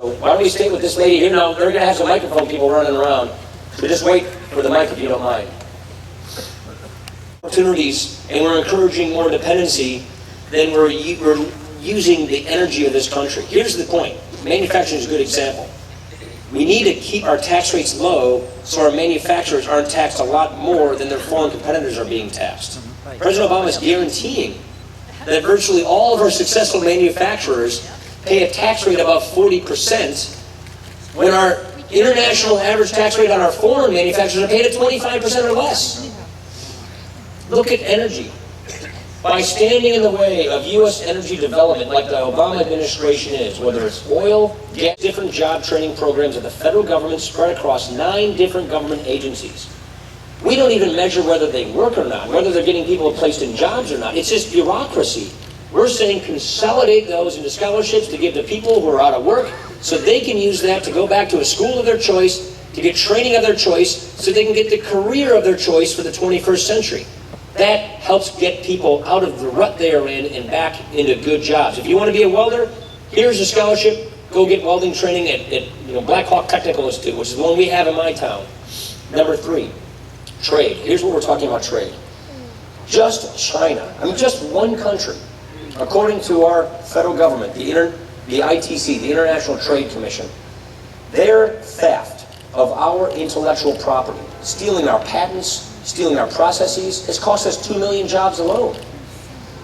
So why don't we stay with this lady here? Now, they're going to have some microphone people running around. So just wait for the mic if you don't mind. Opportunities, and we're encouraging more dependency than we're using the energy of this country. Here's the point. Manufacturing is a good example. We need to keep our tax rates low so our manufacturers aren't taxed a lot more than their foreign competitors are being taxed. President Obama is guaranteeing that virtually all of our successful manufacturers pay a tax rate above 40% when our international average tax rate on our foreign manufacturers are paid at 25% or less. Look at energy. By standing in the way of U.S. energy development like the Obama administration is, whether it's oil, gas, different job training programs of the federal government spread across 9 different government agencies. We don't even measure whether they work or not, whether they're getting people placed in jobs or not. It's just bureaucracy. We're saying consolidate those into scholarships to give to people who are out of work so they can use that to go back to a school of their choice, to get training of their choice, so they can get the career of their choice for the 21st century. That helps get people out of the rut they are in and back into good jobs. If you want to be a welder, here's a scholarship. Go get welding training at Black Hawk Technical Institute, which is the one we have in my town. Number 3, trade. Here's what we're talking about, trade. Just China, just one country, according to our federal government, the ITC, the International Trade Commission, their theft of our intellectual property, stealing our patents, stealing our processes, has cost us 2 million jobs alone.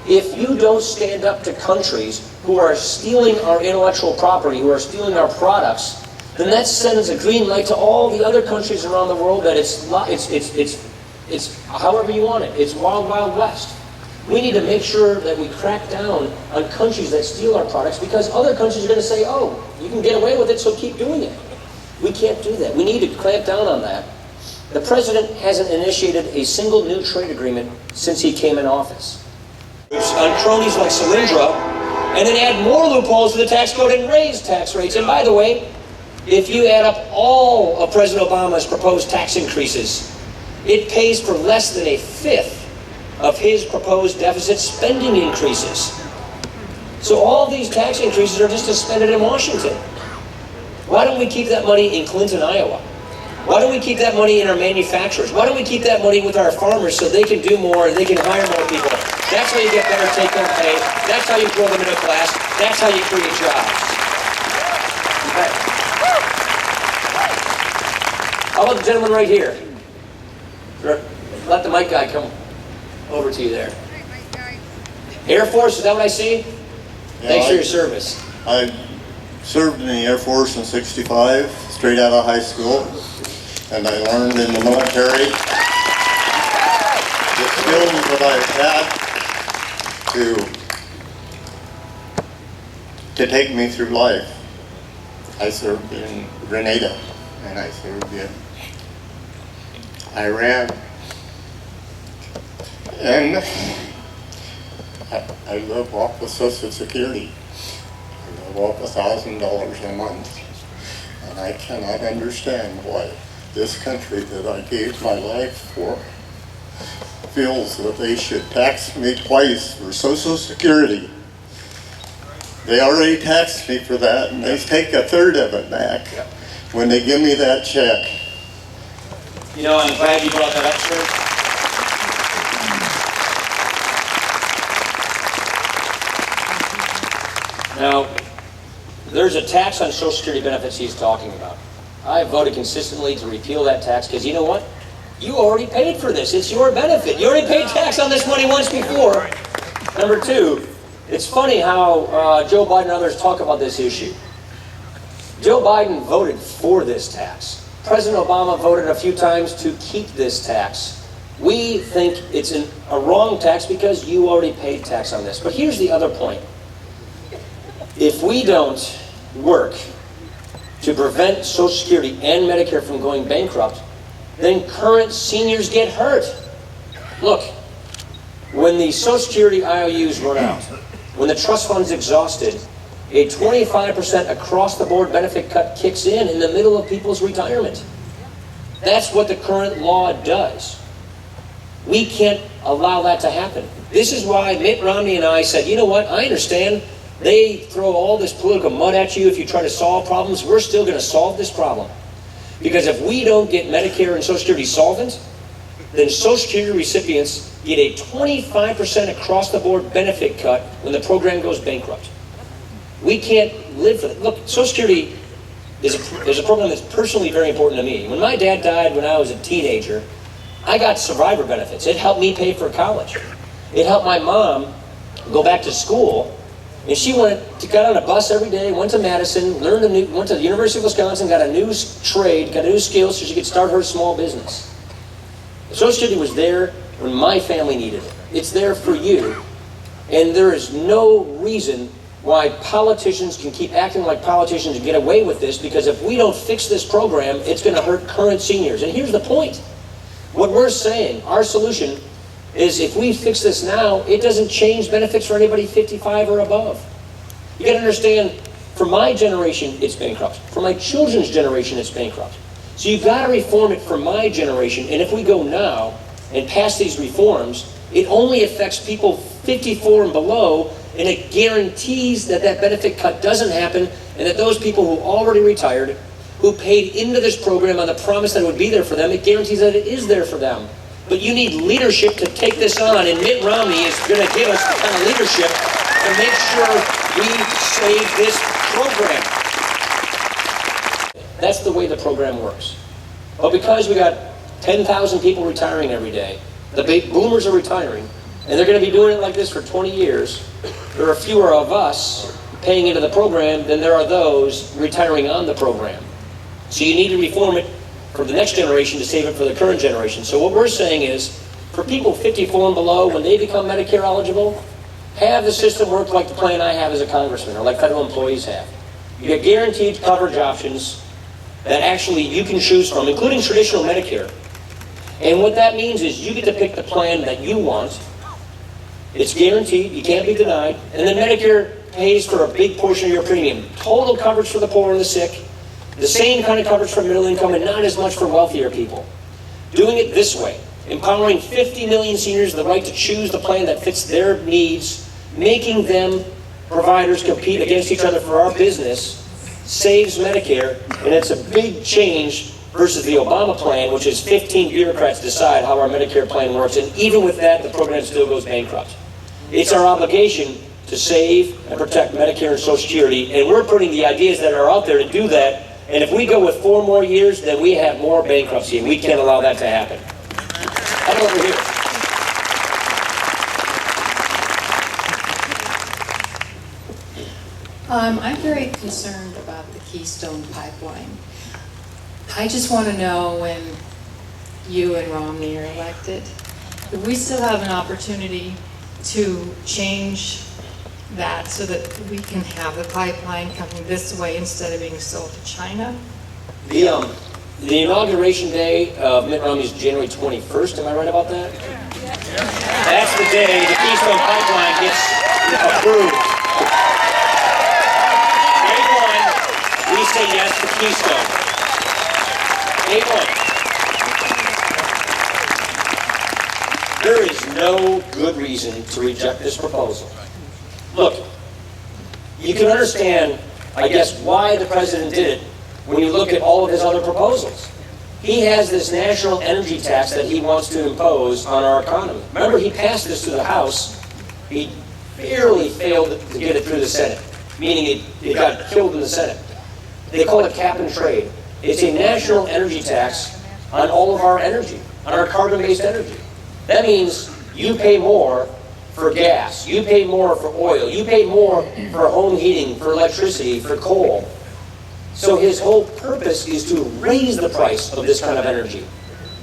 If you don't stand up to countries who are stealing our intellectual property, who are stealing our products, then that sends a green light to all the other countries around the world that it's however you want it. It's wild, wild west. We need to make sure that we crack down on countries that steal our products, because other countries are going to say, oh, you can get away with it, so keep doing it. We can't do that. We need to clamp down on that. The president hasn't initiated a single new trade agreement since he came in office. On cronies like Solyndra, and then add more loopholes to the tax code and raise tax rates. And by the way, if you add up all of President Obama's proposed tax increases, it pays for less than 1/5 of his proposed deficit spending increases. So all these tax increases are just to spend it in Washington. Why don't we keep that money in Clinton, Iowa? Why don't we keep that money in our manufacturers? Why don't we keep that money with our farmers so they can do more and they can hire more people? That's how you get better take-home pay. That's how you grow the middle class. That's how you create jobs. Okay. How about the gentleman right here? Let the mic guy come over to you there. Air Force, is that what I see? Yeah, Thanks for your service. I served in the Air Force in '65, straight out of high school, and I learned in the military the skills that I've had to take me through life. I served in Grenada, and I served in Iran, and I live off of Social Security. I live off $1,000 a month, and I cannot understand why this country that I gave my life for feels that they should tax me twice for Social Security. They already taxed me for that, and they take 1/3 of it back when they give me that check. You know, I'm glad you brought that up, sir. Now, there's a tax on Social Security benefits he's talking about. I voted consistently to repeal that tax because you know what? You already paid for this. It's your benefit. You already paid tax on this money once before. Number 2, it's funny how Joe Biden and others talk about this issue. Joe Biden voted for this tax. President Obama voted a few times to keep this tax. We think it's a wrong tax because you already paid tax on this. But here's the other point. If we don't work to prevent Social Security and Medicare from going bankrupt, then current seniors get hurt. Look, when the Social Security IOUs run out, when the trust fund's exhausted, a 25% across-the-board benefit cut kicks in the middle of people's retirement. That's what the current law does. We can't allow that to happen. This is why Mitt Romney and I said, you know what, I understand They throw all this political mud at you if you try to solve problems. We're still going to solve this problem. Because if we don't get Medicare and Social Security solvent, then Social Security recipients get a 25% across-the-board benefit cut when the program goes bankrupt. We can't live for that. Look, Social Security is a program that's personally very important to me. When my dad died when I was a teenager, I got survivor benefits. It helped me pay for college. It helped my mom go back to school. And she got on a bus every day, went to Madison, went to the University of Wisconsin, got a new trade, got a new skill so she could start her small business. Social Security was there when my family needed it. It's there for you. And there is no reason why politicians can keep acting like politicians and get away with this, because if we don't fix this program, it's going to hurt current seniors. And here's the point. What we're saying, our solution, is if we fix this now, it doesn't change benefits for anybody 55 or above. You got to understand, for my generation, it's bankrupt. For my children's generation, it's bankrupt. So you've got to reform it for my generation, and if we go now and pass these reforms, it only affects people 54 and below, and it guarantees that that benefit cut doesn't happen, and that those people who already retired, who paid into this program on the promise that it would be there for them, it guarantees that it is there for them. But you need leadership to take this on, and Mitt Romney is going to give us the kind of leadership to make sure we save this program. That's the way the program works. But because we got 10,000 people retiring every day, the big boomers are retiring, and they're going to be doing it like this for 20 years, there are fewer of us paying into the program than there are those retiring on the program. So you need to reform it for the next generation to save it for the current generation. So what we're saying is, for people 54 and below, when they become Medicare eligible, have the system work like the plan I have as a congressman, or like federal employees have. You get guaranteed coverage options that actually you can choose from, including traditional Medicare. And what that means is you get to pick the plan that you want. It's guaranteed, you can't be denied, and then Medicare pays for a big portion of your premium. Total coverage for the poor and the sick, the same kind of coverage for middle income, and not as much for wealthier people. Doing it this way, empowering 50 million seniors the right to choose the plan that fits their needs, making them providers compete against each other for our business, saves Medicare, and it's a big change versus the Obama plan, which is 15 bureaucrats decide how our Medicare plan works, and even with that, the program still goes bankrupt. It's our obligation to save and protect Medicare and Social Security, and we're putting the ideas that are out there to do that. And if we go with 4 more years, then we have more bankruptcy, and we can't allow that to happen. Come over here. I'm very concerned about the Keystone Pipeline. I just want to know, when you and Romney are elected, if we still have an opportunity to change that so that we can have the pipeline coming this way instead of being sold to China? The inauguration day of Mitt Romney is January 21st. Am I right about that? That's the day the Keystone Pipeline gets approved. Day one, we say yes to Keystone. Day one. There is no good reason to reject this proposal. Look, you can understand, I guess, why the president did it when you look at all of his other proposals. He has this national energy tax that he wants to impose on our economy. Remember, he passed this to the House. He barely failed to get it through the Senate, meaning it got killed in the Senate. They call it cap and trade. It's a national energy tax on all of our energy, on our carbon-based energy. That means you pay more for gas, you pay more for oil, you pay more for home heating, for electricity, for coal. So his whole purpose is to raise the price of this kind of energy.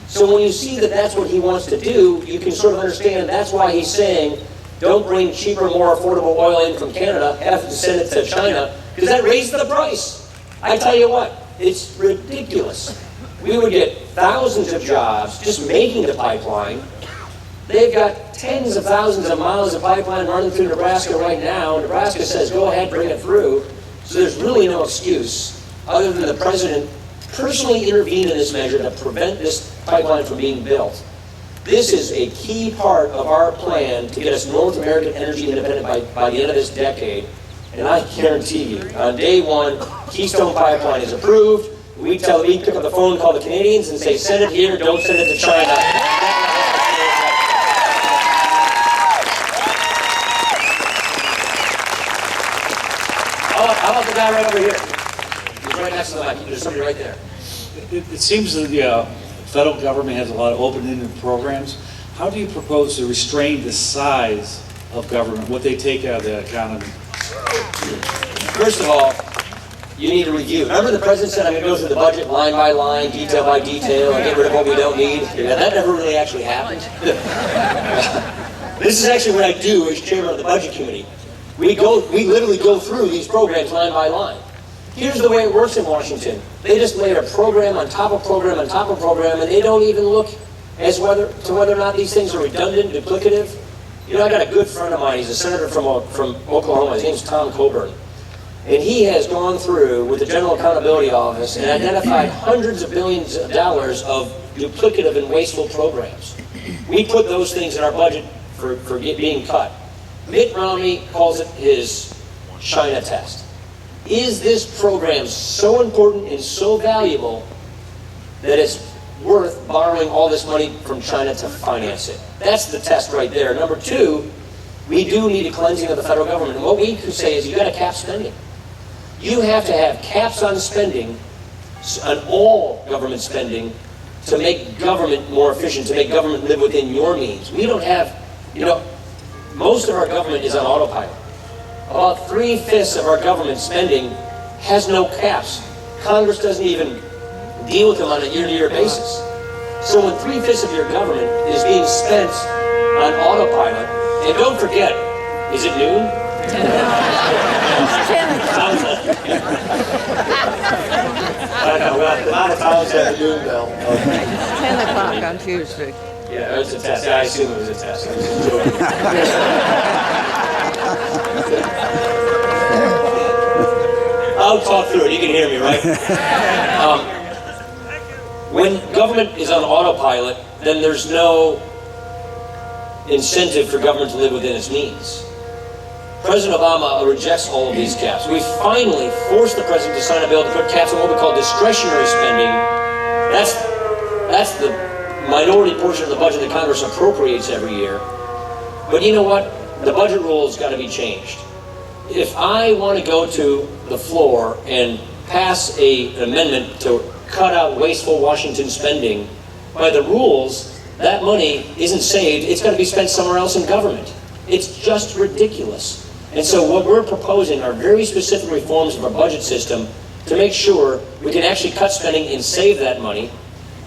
So when you see that that's what he wants to do, you can sort of understand that's why he's saying, don't bring cheaper, more affordable oil in from Canada, have to send it to China, because that raises the price. I tell you what, it's ridiculous. We would get thousands of jobs just making the pipeline. They've got tens of thousands of miles of pipeline running through Nebraska right now. Nebraska says, go ahead, bring it through. So there's really no excuse other than the president personally intervened in this measure to prevent this pipeline from being built. This is a key part of our plan to get us North American energy independent by the end of this decade. And I guarantee you, on day one, Keystone Pipeline is approved. We pick up the phone, call the Canadians, and say, send it here, don't send it to China. How about the guy right over here? He's right next to the mic. There's somebody right there. It seems that the federal government has a lot of open-ended programs. How do you propose to restrain the size of government, what they take out of the economy? First of all, you need a review. Remember the president said, I'm going to go through the budget line by line, detail by detail, and get rid of what we don't need? Yeah, that never really actually happened. This is actually what I do as chairman of the budget committee. We literally go through these programs line by line. Here's the way it works in Washington. They just lay a program on top of program on top of program, and they don't even look as to whether or not these things are redundant, duplicative. You know, I got a good friend of mine. He's a senator from Oklahoma. His name's Tom Coburn. And he has gone through with the General Accountability Office and identified hundreds of billions of dollars of duplicative and wasteful programs. We put those things in our budget for being cut. Mitt Romney calls it his China test. Is this program so important and so valuable that it's worth borrowing all this money from China to finance it? That's the test right there. Number two, we do need a cleansing of the federal government. And what we could say is you got to cap spending. You have to have caps on spending, on all government spending, to make government more efficient, to make government live within your means. We don't have, most of our government is on autopilot. About 3/5 of our government spending has no caps. Congress doesn't even deal with them on a year-to-year basis. So when 3/5 of your government is being spent on autopilot, and don't forget, is it noon? I know, a lot of towns have a noon bell. 10 o'clock on Tuesday. Yeah, it was a test. I assume it was a test. I was just joking. I'll talk through it. You can hear me, right? When government is on autopilot, then there's no incentive for government to live within its means. President Obama rejects all of these caps. We finally forced the president to sign a bill to put caps on what we call discretionary spending. That's the minority portion of the budget that Congress appropriates every year. But you know what? The budget rules got to be changed. If I want to go to the floor and pass an amendment to cut out wasteful Washington spending, by the rules, that money isn't saved. It's going to be spent somewhere else in government. It's just ridiculous. And so what we're proposing are very specific reforms of our budget system to make sure we can actually cut spending and save that money,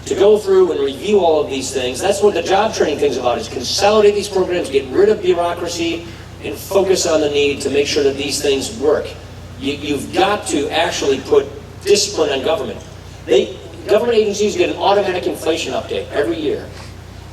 to go through and review all of these things. That's what the job training thing's about, is consolidate these programs, get rid of bureaucracy, and focus on the need to make sure that these things work. You've got to actually put discipline on government. Government agencies get an automatic inflation update every year.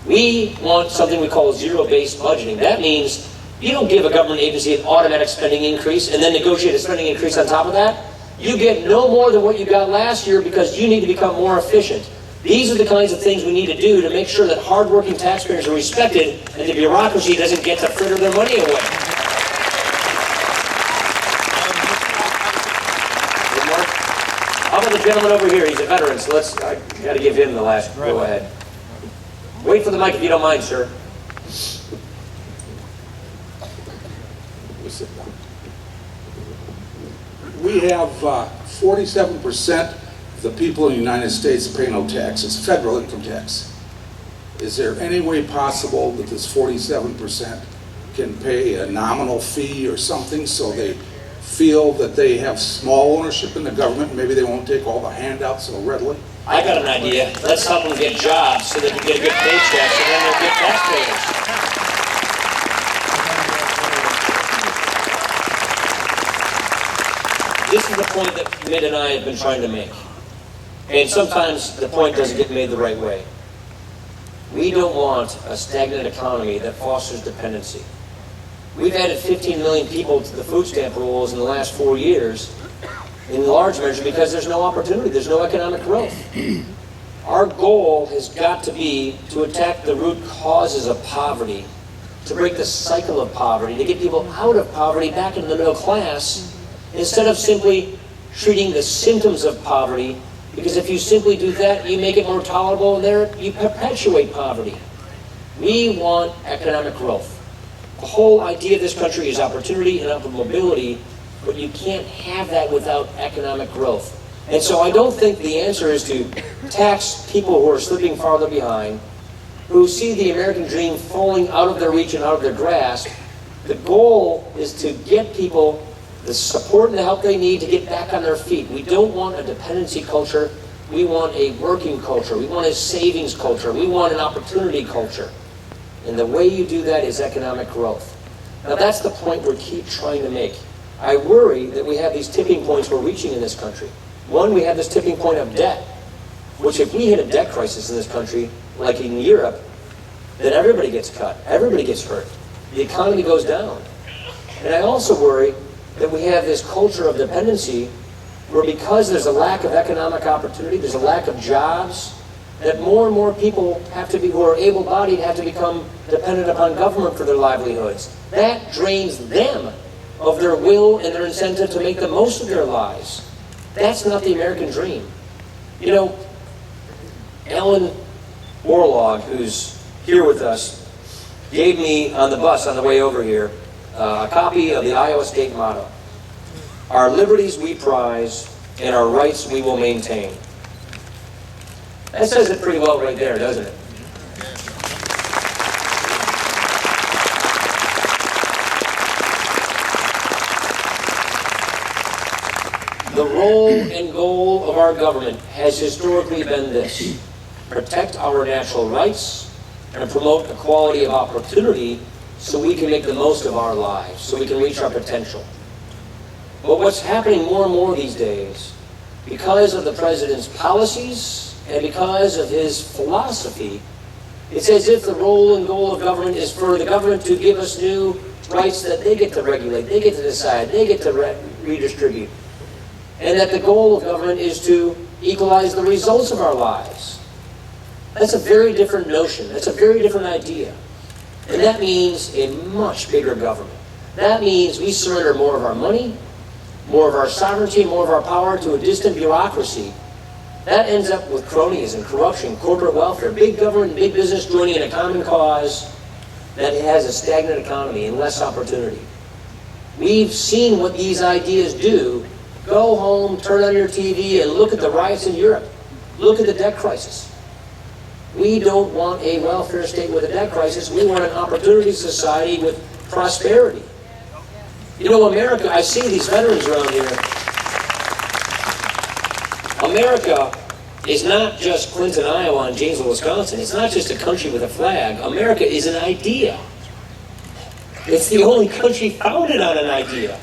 We want something we call zero-based budgeting. That means you don't give a government agency an automatic spending increase and then negotiate a spending increase on top of that. You get no more than what you got last year because you need to become more efficient. These are the kinds of things we need to do to make sure that hardworking taxpayers are respected and the bureaucracy doesn't get to fritter their money away. How about the gentleman over here? He's a veteran, so I got to give him the last go ahead. Wait for the mic if you don't mind, sir. We have 47% of the people in the United States pay no taxes, federal income tax. Is there any way possible that this 47% can pay a nominal fee or something so they feel that they have small ownership in the government? Maybe they won't take all the handouts so readily? I got an idea. Let's help them get jobs so they can get a good paycheck so then they're good taxpayers. This is the point that Mitt and I have been trying to make. And sometimes the point doesn't get made the right way. We don't want a stagnant economy that fosters dependency. We've added 15 million people to the food stamp rolls in the last 4 years, in large measure because there's no opportunity, there's no economic growth. Our goal has got to be to attack the root causes of poverty to break the cycle of poverty, to get people out of poverty back into the middle class, instead of simply treating the symptoms of poverty, because if you simply do that, you make it more tolerable, and there you perpetuate poverty. We want economic growth. The whole idea of this country is opportunity and upward mobility, but you can't have that without economic growth. And so I don't think the answer is to tax people who are slipping farther behind, who see the American dream falling out of their reach and out of their grasp. The goal is to get people the support and the help they need to get back on their feet. We don't want a dependency culture. We want a working culture. We want a savings culture. We want an opportunity culture. And the way you do that is economic growth. Now that's the point we keep trying to make. I worry that we have these tipping points we're reaching in this country. One, we have this tipping point of debt, which if we hit a debt crisis in this country, like in Europe, then everybody gets cut, everybody gets hurt. The economy goes down. And I also worry that we have this culture of dependency where, because there's a lack of economic opportunity, there's a lack of jobs, that more and more people have to be, who are able-bodied, have to become dependent upon government for their livelihoods. That drains them of their will and their incentive to make the most of their lives. That's not the American dream. You know, Alan Orlog, who's here with us, gave me on the bus on the way over here a copy of the Iowa State motto. Our liberties we prize, and our rights we will maintain. That says it pretty well right there, doesn't it? The role and goal of our government has historically been this: protect our natural rights and promote equality of opportunity so we can make the most of our lives, so we can reach our potential. But what's happening more and more these days, because of the president's policies and because of his philosophy, it's as if the role and goal of government is for the government to give us new rights that they get to regulate, they get to decide, they get to redistribute. And that the goal of government is to equalize the results of our lives. That's a very different notion. That's a very different idea. And that means a much bigger government. That means we surrender more of our money, more of our sovereignty, more of our power to a distant bureaucracy. That ends up with cronyism, corruption, corporate welfare, big government, big business joining in a common cause that has a stagnant economy and less opportunity. We've seen what these ideas do. Go home, turn on your TV, and look at the riots in Europe. Look at the debt crisis. We don't want a welfare state with a debt crisis. We want an opportunity society with prosperity. You know, America, I see these veterans around here. America is not just Clinton, Iowa, and Janesville, Wisconsin. It's not just a country with a flag. America is an idea. It's the only country founded on an idea.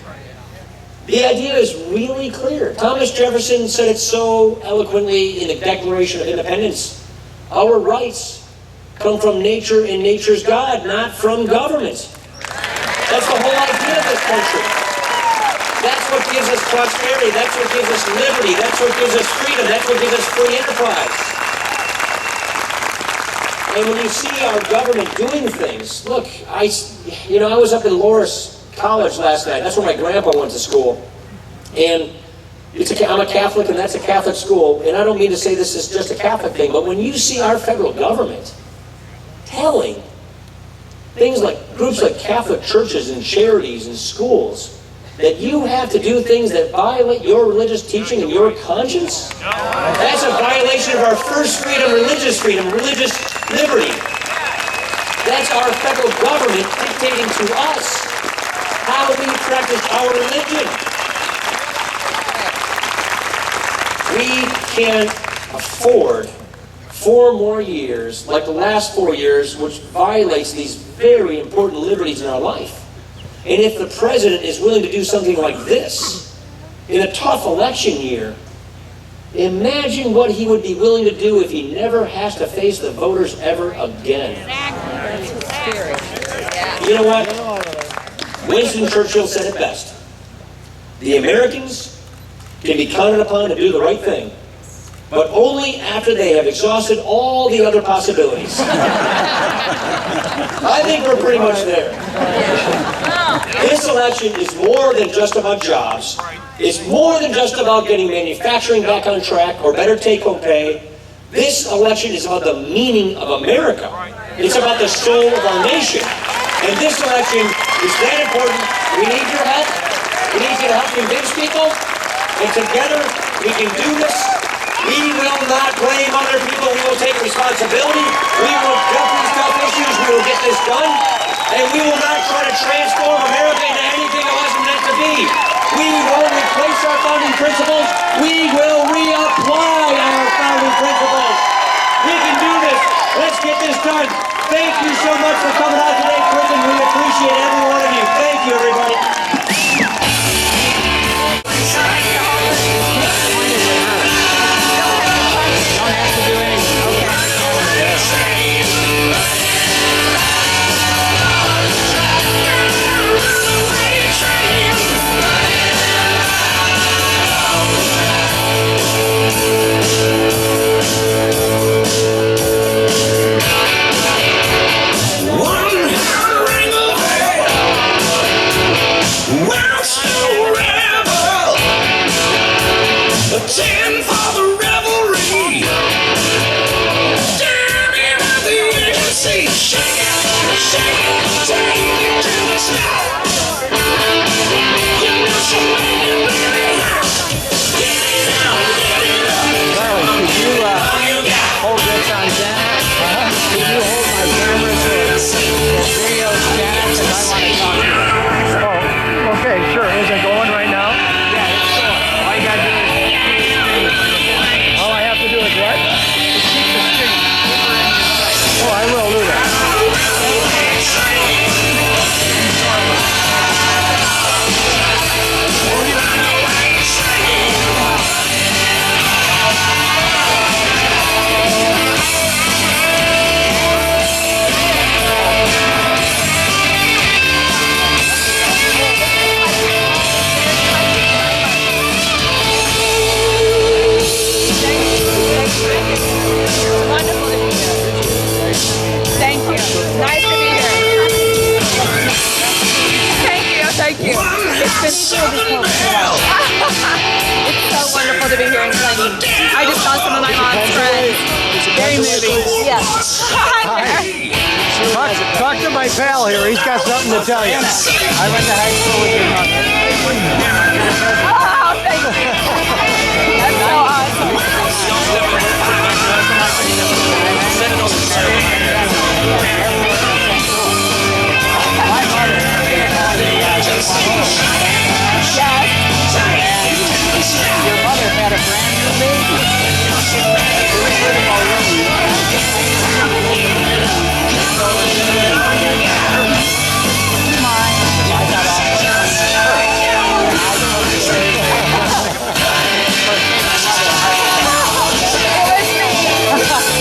The idea is really clear. Thomas Jefferson said it so eloquently in the Declaration of Independence. Our rights come from nature and nature's God, not from government. That's the whole idea of this country. That's what gives us prosperity. That's what gives us liberty. That's what gives us freedom. That's what gives us free enterprise. And when you see our government doing things, look, I was up in Loris College last night. That's where my grandpa went to school. And I'm a Catholic, and that's a Catholic school. And I don't mean to say this is just a Catholic thing, but when you see our federal government telling things like groups like Catholic churches and charities and schools that you have to do things that violate your religious teaching and your conscience, that's a violation of our first freedom, religious liberty. That's our federal government dictating to us how we practice our religion. We can't afford 4 more years, like the last 4 years, which violates these very important liberties in our life. And if the president is willing to do something like this in a tough election year, imagine what he would be willing to do if he never has to face the voters ever again. You know what? Winston Churchill said it best. The Americans can be counted upon to do the right thing but only after they have exhausted all the other possibilities. I think we're pretty much there. This election is more than just about jobs. It's more than just about getting manufacturing back on track or better take-home pay. This election is about the meaning of America. It's about the soul of our nation. And this election is that important. We need your help. We need you to help convince people. And together, we can do this. We will not blame other people. We will take responsibility. We will jump these tough issues. We will get this done. And we will not try to transform America into anything it wasn't meant to be. We won't replace our founding principles. We will reapply our founding principles. We can do this. Let's get this done. Thank you so much for coming out today, Clinton. We appreciate every one of you. Thank you, everybody. It's so wonderful to be here in Clinton. I just saw some of my mom's friends. Very moving. Yes. Talk to my pal here. He's got something to tell you. I went to high school with your mother. Oh, thank you. That's so awesome. Your mother had a brand new baby.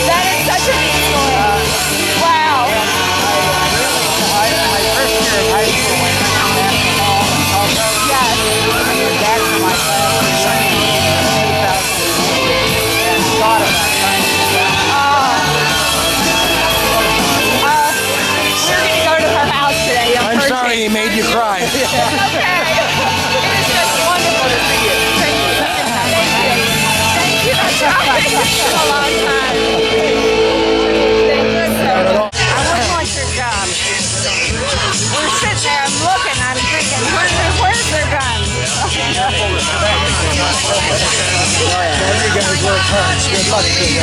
That is such a neat story. Wow. My first year of high school, I went to National Mall in Tulsa. Yes. I went back to my class in 2000 and thought about trying to do that. We're going to go to her house today. I'm sorry he made you cry. Okay. It is just wonderful to see you. Thank you. Thank you. That's right. It's been a long time. Thank you so much. I wouldn't want your job. We're sitting there, I'm looking, I'm thinking, where's their guns? You guys work hard. Good luck to you.